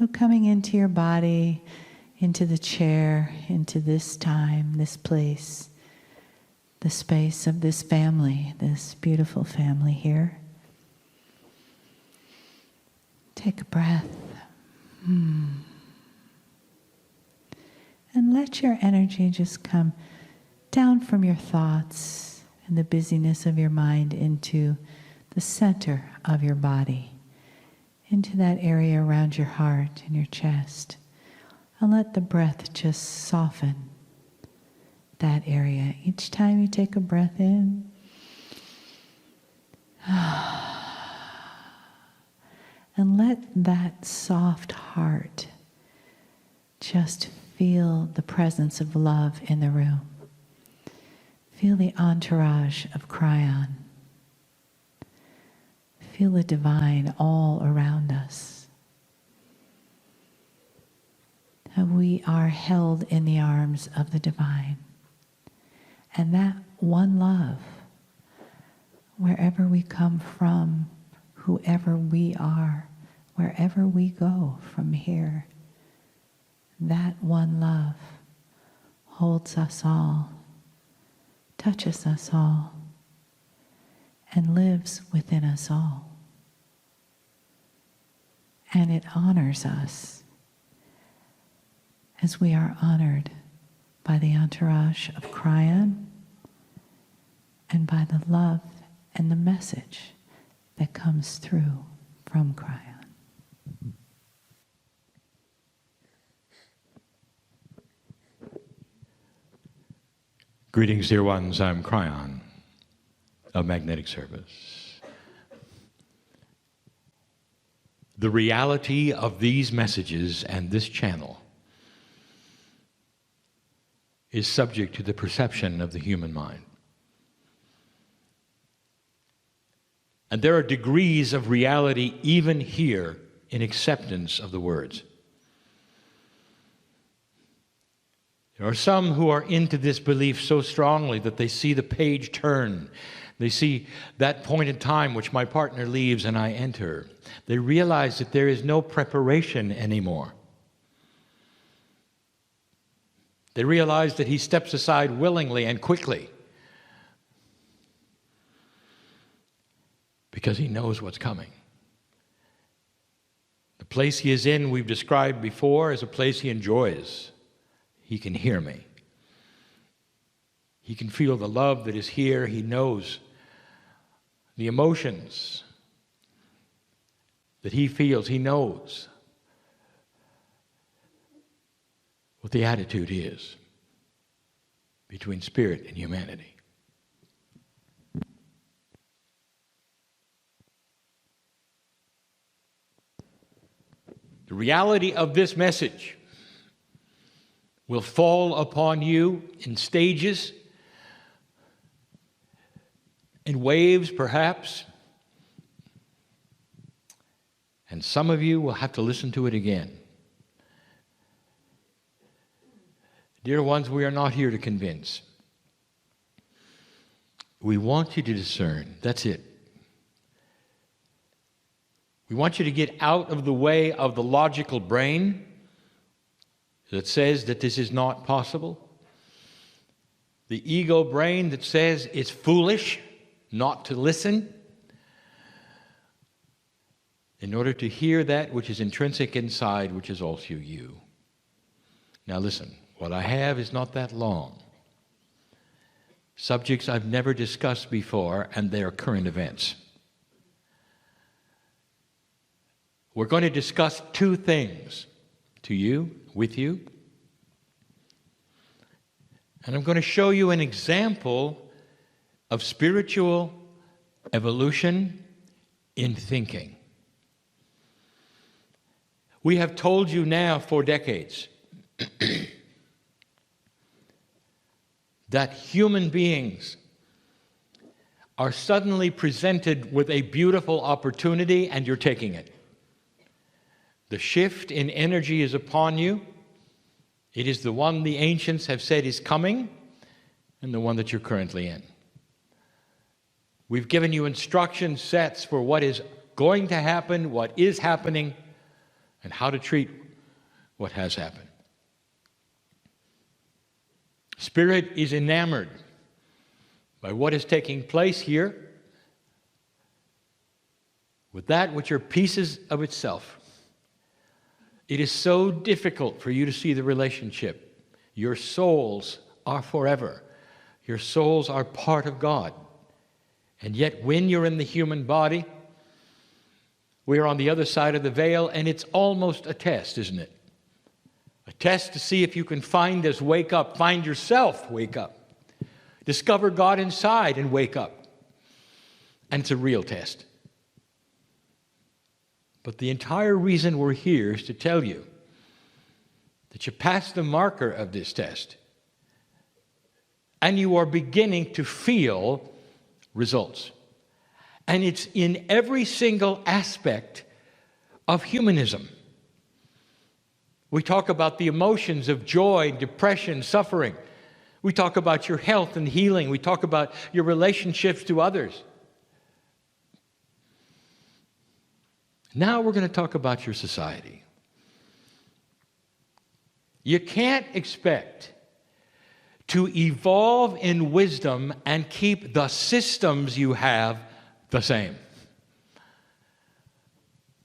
So coming into your body, into the chair, into this time, this place, the space of this family, this beautiful family here. Take a breath. And let your energy just come down from your thoughts and the busyness of your mind into the center of your body, into that area around your heart and your chest. And let the breath just soften that area. Each time you take a breath in, and let that soft heart just feel the presence of love in the room. Feel the entourage of Kryon. Feel the divine all around us. How we are held in the arms of the divine. And that one love, wherever we come from, whoever we are, wherever we go from here, that one love holds us all, touches us all, and lives within us all. And it honors us as we are honored by the entourage of Kryon and by the love and the message that comes through from Kryon. Greetings, dear ones. I'm Kryon of Magnetic Service. The reality of these messages and this channel is subject to the perception of the human mind. And there are degrees of reality even here in acceptance of the words. There are some who are into this belief so strongly that they see the page turn. They see that point in time which my partner leaves and I enter. They realize that there is no preparation anymore. They realize that he steps aside willingly and quickly because he knows what's coming. The place he is in, we've described before, is a place he enjoys. He can hear me. He can feel the love that is here. He knows the emotions that he feels. He knows what the attitude is between spirit and humanity. The reality of this message will fall upon you in stages, in waves perhaps, and some of you will have to listen to it again. Dear ones, we are not here to convince. We want you to discern. That's it. We want you to get out of the way of the logical brain that says that this is not possible. The ego brain that says it's foolish not to listen. In order to hear that which is intrinsic inside, which is also you. Now listen, what I have is not that long. Subjects I've never discussed before, and they are current events. We're going to discuss two things to you, with you. And I'm going to show you an example of spiritual evolution in thinking. We have told you now for decades that human beings are suddenly presented with a beautiful opportunity and you're taking it. The shift in energy is upon you. It is the one the ancients have said is coming and the one that you're currently in. We've given you instruction sets for what is going to happen, what is happening, and how to treat what has happened. Spirit is enamored by what is taking place here with that which are pieces of itself. It is so difficult for you to see the relationship. Your souls are forever. Your souls are part of God. And yet when you're in the human body, we are on the other side of the veil, and it's almost a test, isn't it? A test to see if you can find us, wake up, find yourself, wake up. Discover God inside and wake up. And it's a real test. But the entire reason we're here is to tell you that you passed the marker of this test and you are beginning to feel results. And it's in every single aspect of humanism. We talk about the emotions of joy, depression, suffering. We talk about your health and healing. We talk about your relationships to others. Now we're going to talk about your society. You can't expect to evolve in wisdom and keep the systems you have the same.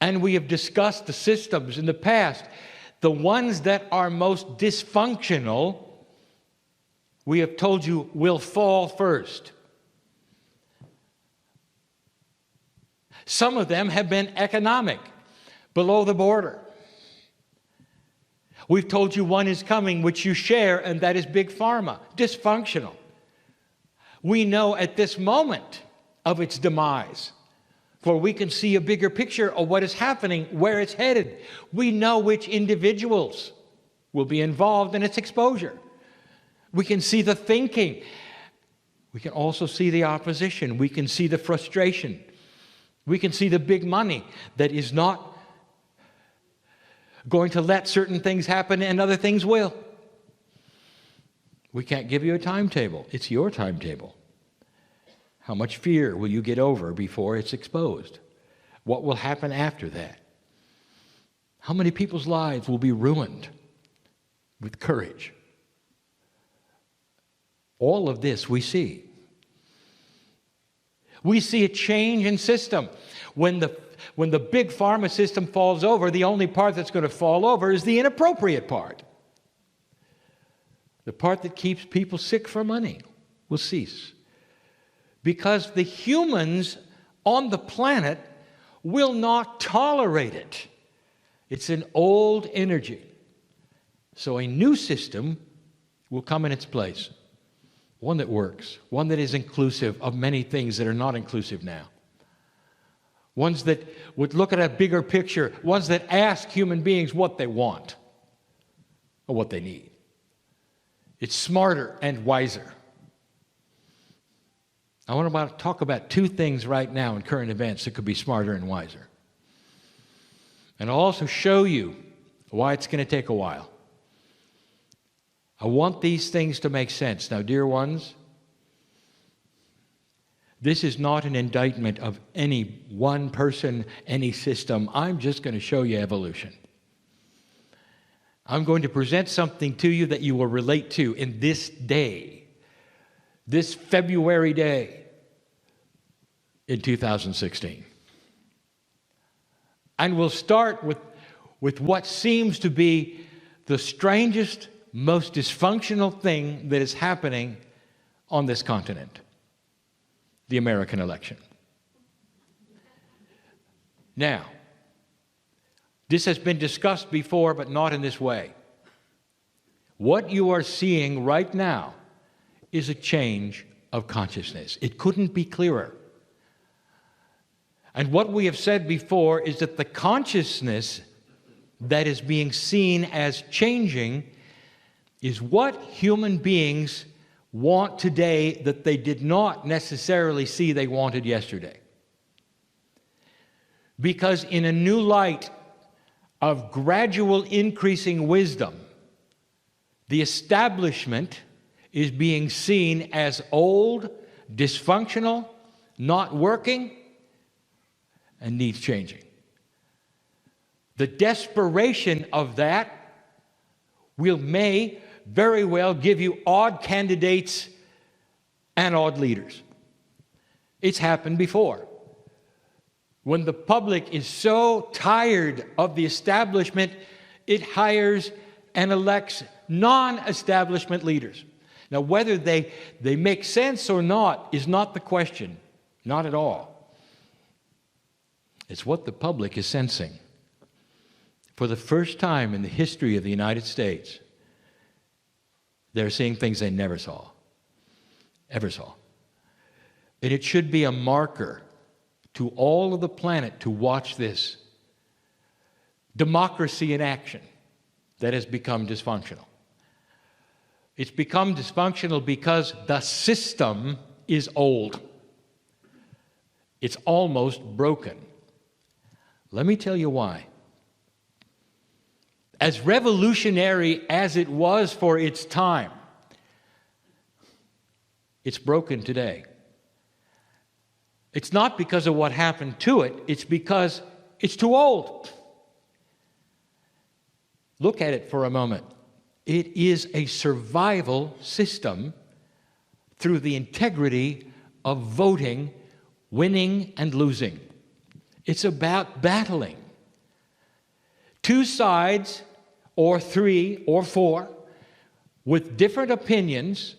And we have discussed the systems in the past. The ones that are most dysfunctional, we have told you, will fall first. Some of them have been economic, below the border. We've told you one is coming, which you share, and that is Big Pharma, dysfunctional. We know at this moment of its demise, for we can see a bigger picture of what is happening, where it's headed. We know which individuals will be involved in its exposure. We can see the thinking. We can also see the opposition. We can see the frustration. We can see the big money that is not going to let certain things happen and other things will. We can't give you a timetable. It's your timetable. How much fear will you get over before it's exposed? What will happen after that? How many people's lives will be ruined with courage? All of this we see. We see a change in system. When the big pharma system falls over, the only part that's going to fall over is the inappropriate part. The part that keeps people sick for money will cease. Because the humans on the planet will not tolerate it. It's an old energy. So a new system will come in its place. One that works. One that is inclusive of many things that are not inclusive now. Ones that would look at a bigger picture. Ones that ask human beings what they want or what they need. It's smarter and wiser. I want to talk about two things right now in current events that could be smarter and wiser. And I'll also show you why it's going to take a while. I want these things to make sense. Now, dear ones, this is not an indictment of any one person, any system. I'm just going to show you evolution. I'm going to present something to you that you will relate to in this day, this February day in 2016. And we'll start with what seems to be the strangest, most dysfunctional thing that is happening on this continent. The American election. Now, this has been discussed before, but not in this way. What you are seeing right now is a change of consciousness. It couldn't be clearer. And what we have said before is that the consciousness that is being seen as changing is what human beings want today that they did not necessarily see they wanted yesterday. Because in a new light of gradual increasing wisdom, the establishment is being seen as old, dysfunctional, not working, and needs changing. The desperation of that may very well give you odd candidates and odd leaders. It's happened before. When the public is so tired of the establishment, it hires and elects non-establishment leaders. Now, whether they make sense or not is not the question. Not at all. It's what the public is sensing. For the first time in the history of the United States, they're seeing things they never saw, ever saw. And it should be a marker to all of the planet to watch this. Democracy in action that has become dysfunctional. It's become dysfunctional because the system is old. It's almost broken. Let me tell you why. As revolutionary as it was for its time, it's broken today. It's not because of what happened to it, it's because it's too old. Look at it for a moment. It is a survival system through the integrity of voting, winning and losing. It's about battling. Two sides, or three, or four, with different opinions,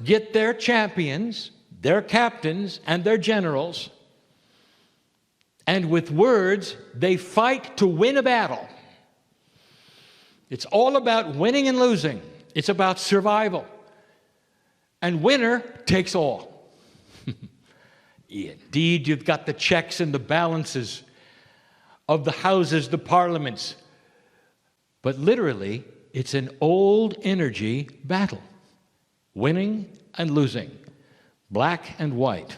get their champions, their captains, and their generals, and with words, they fight to win a battle. It's all about winning and losing. It's about survival. And winner takes all. Indeed, you've got the checks and the balances of the houses, the parliaments. But literally, it's an old energy battle. Winning and losing. Black and white.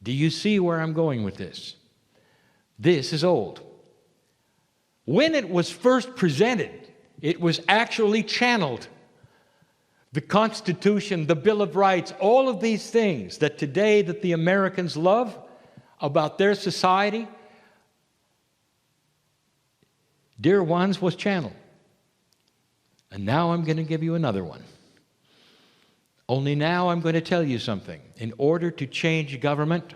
Do you see where I'm going with this? This is old. When it was first presented, it was actually channeled. The Constitution, the Bill of Rights, all of these things that today that the Americans love about their society, dear ones, was channeled. And now I'm going to give you another one. Only now I'm going to tell you something. In order to change government,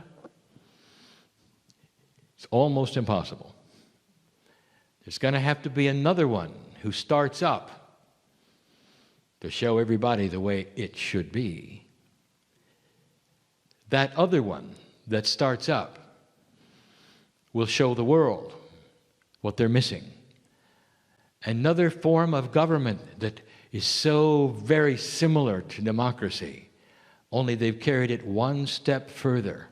it's almost impossible. There's going to have to be another one who starts up to show everybody the way it should be. That other one that starts up will show the world what they're missing. Another form of government that is so very similar to democracy, only they've carried it one step further.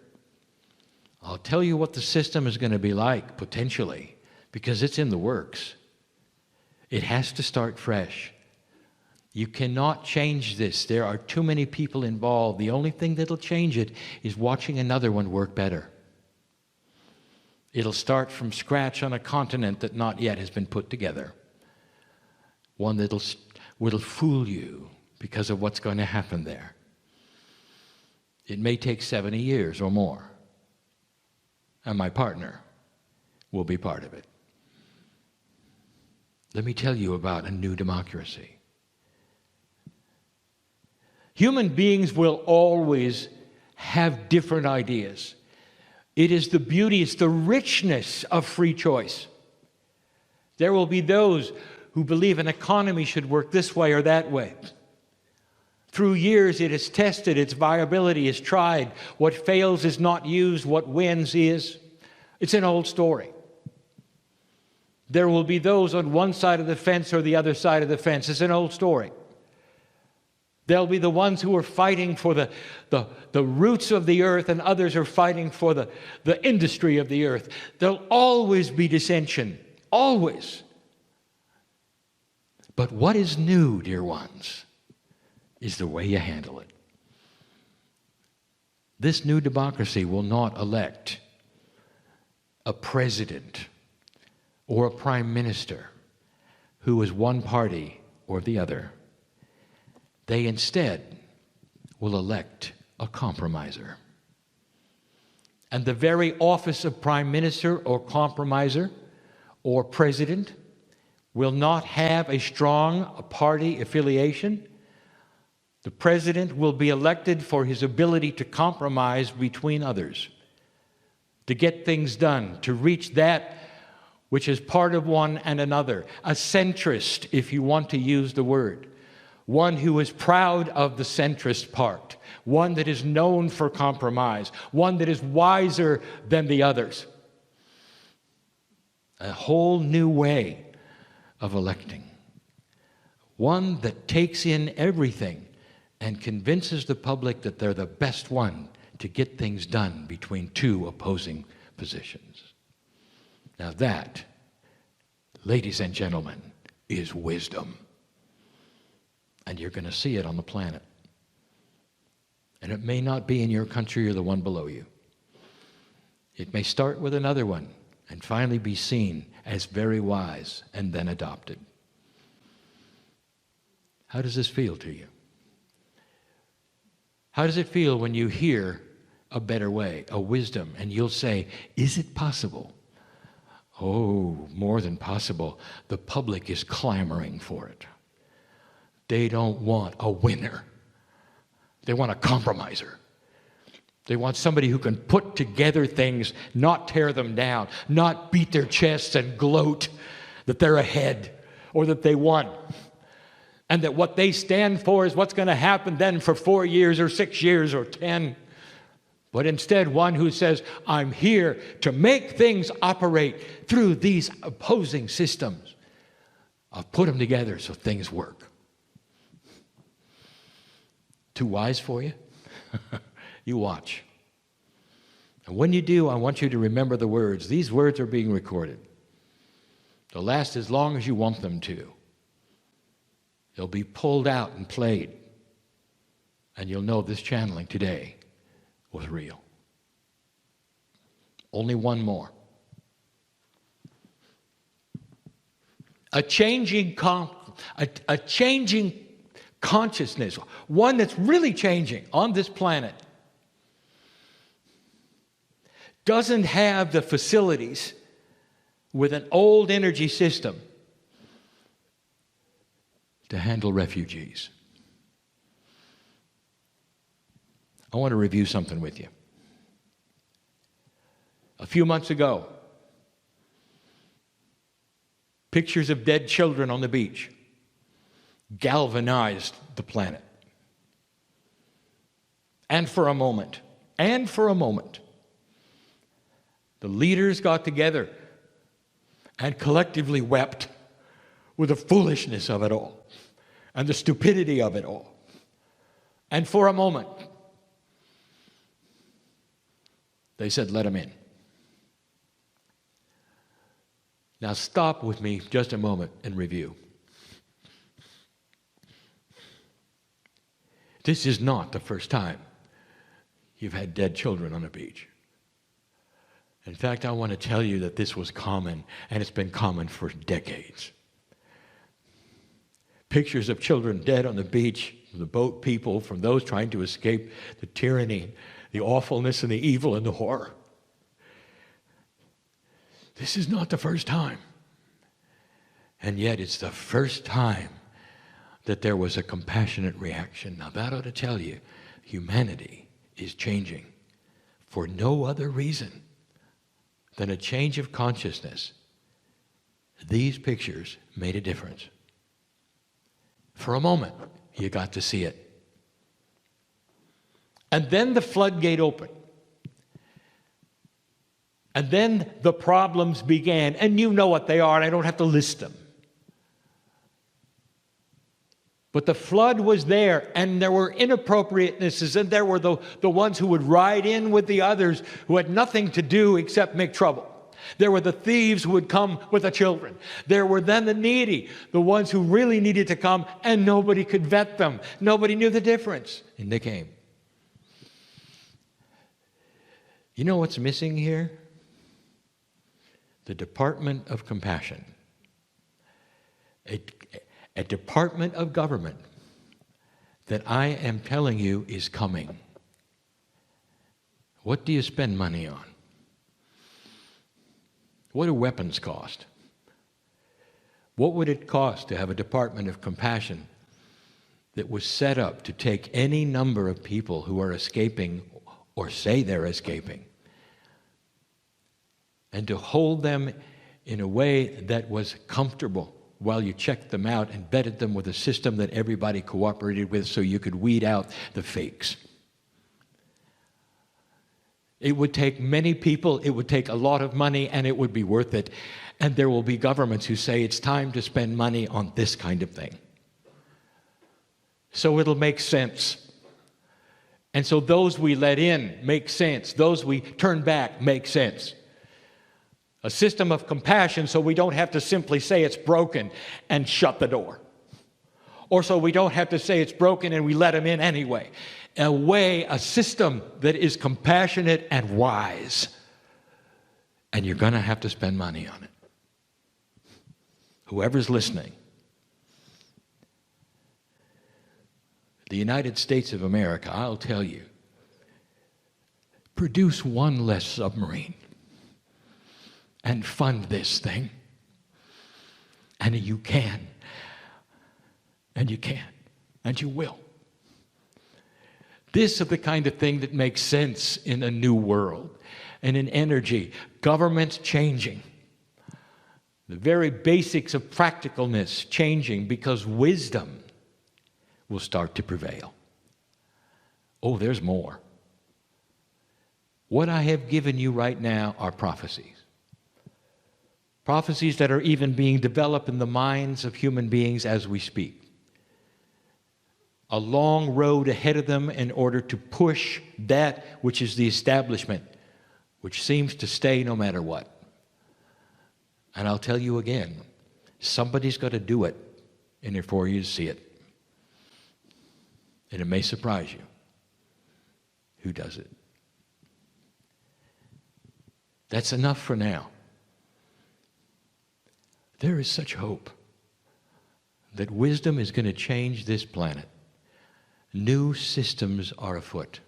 I'll tell you what the system is going to be like, potentially, because it's in the works. It has to start fresh. You cannot change this. There are too many people involved. The only thing that'll change it is watching another one work better. It'll start from scratch on a continent that not yet has been put together. One that'll fool you because of what's going to happen there. It may take 70 years or more. And my partner will be part of it. Let me tell you about a new democracy. Human beings will always have different ideas. It is the beauty, it's the richness of free choice. There will be those who believe an economy should work this way or that way. Through years it is tested, its viability is tried. What fails is not used, what wins is. It's an old story. There will be those on one side of the fence or the other side of the fence. It's an old story. There'll be the ones who are fighting for the roots of the earth, and others are fighting for the industry of the earth. There'll always be dissension. Always. But what is new, dear ones, is the way you handle it. This new democracy will not elect a president or a prime minister who is one party or the other. They instead will elect a compromiser. And the very office of prime minister or compromiser or president will not have a strong party affiliation. The president will be elected for his ability to compromise between others, to get things done, to reach that which is part of one and another. A centrist, if you want to use the word. One who is proud of the centrist part. One that is known for compromise. One that is wiser than the others. A whole new way of electing. One that takes in everything and convinces the public that they're the best one to get things done between two opposing positions. Now that, ladies and gentlemen, is wisdom. And you're going to see it on the planet. And it may not be in your country or the one below you. It may start with another one and finally be seen as very wise and then adopted. How does this feel to you? How does it feel when you hear a better way, a wisdom, and you'll say, is it possible? Oh, more than possible. The public is clamoring for it. They don't want a winner. They want a compromiser. They want somebody who can put together things, not tear them down, not beat their chests and gloat that they're ahead or that they won. And that what they stand for is what's going to happen then for 4 years or 6 years or 10. But instead, one who says, I'm here to make things operate through these opposing systems. I'll put them together so things work. Too wise for you? You watch. And when you do, I want you to remember the words. These words are being recorded. They'll last as long as you want them to. They'll be pulled out and played. And you'll know this channeling today was real. Only one more. A changing consciousness, one that's really changing on this planet, doesn't have the facilities with an old energy system to handle refugees. I want to review something with you. A few months ago, pictures of dead children on the beach galvanized the planet. And for a moment, the leaders got together and collectively wept with the foolishness of it all and the stupidity of it all. And for a moment, they said, let them in. Now stop with me just a moment and review. This is not the first time you've had dead children on a beach. In fact, I want to tell you that this was common, and it's been common for decades. Pictures of children dead on the beach, the boat people, from those trying to escape the tyranny, the awfulness and the evil and the horror. This is not the first time. And yet it's the first time that there was a compassionate reaction. Now that ought to tell you, humanity is changing for no other reason than a change of consciousness. These pictures made a difference. For a moment, you got to see it. And then the floodgate opened. And then the problems began. And you know what they are, and I don't have to list them. But the flood was there, and there were inappropriatenesses, and there were the ones who would ride in with the others who had nothing to do except make trouble. There were the thieves who would come with the children. There were then the needy, the ones who really needed to come, and nobody could vet them. Nobody knew the difference, and they came. You know what's missing here? The Department of Compassion. A department of government that I am telling you is coming. What do you spend money on? What do weapons cost? What would it cost to have a Department of Compassion that was set up to take any number of people who are escaping or say they're escaping and to hold them in a way that was comfortable while you checked them out and bedded them with a system that everybody cooperated with so you could weed out the fakes? It would take many people, it would take a lot of money, and it would be worth it. And there will be governments who say it's time to spend money on this kind of thing. So it'll make sense. And so those we let in make sense. Those we turn back make sense. A system of compassion so we don't have to simply say it's broken and shut the door. Or so we don't have to say it's broken and we let them in anyway. A system that is compassionate and wise. And you're going to have to spend money on it. Whoever's listening. The United States of America, I'll tell you, produce one less submarine and fund this thing. And you can. And you can. And you will. This is the kind of thing that makes sense in a new world and in energy. Governments changing. The very basics of practicalness changing because wisdom will start to prevail. Oh, there's more. What I have given you right now are prophecies. Prophecies that are even being developed in the minds of human beings as we speak. A long road ahead of them in order to push that which is the establishment, which seems to stay no matter what. And I'll tell you again, somebody's got to do it in there for you to see it. And it may surprise you who does it. That's enough for now. There is such hope that wisdom is going to change this planet. New systems are afoot.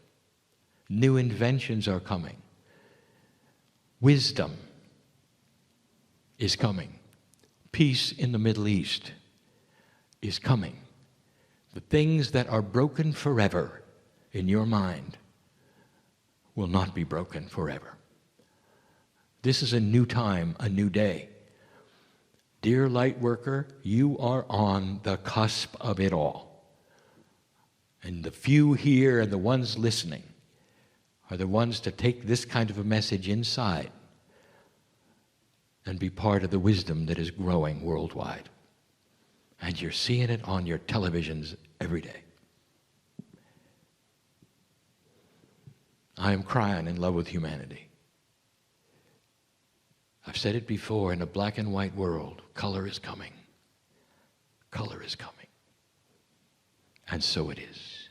New inventions are coming. Wisdom is coming. Peace in the Middle East is coming. The things that are broken forever in your mind will not be broken forever. This is a new time, a new day. Dear light worker, you are on the cusp of it all. And the few here and the ones listening are the ones to take this kind of a message inside and be part of the wisdom that is growing worldwide. And you're seeing it on your televisions every day. I am crying in love with humanity. I've said it before, in a black and white world, color is coming. Color is coming. And so it is.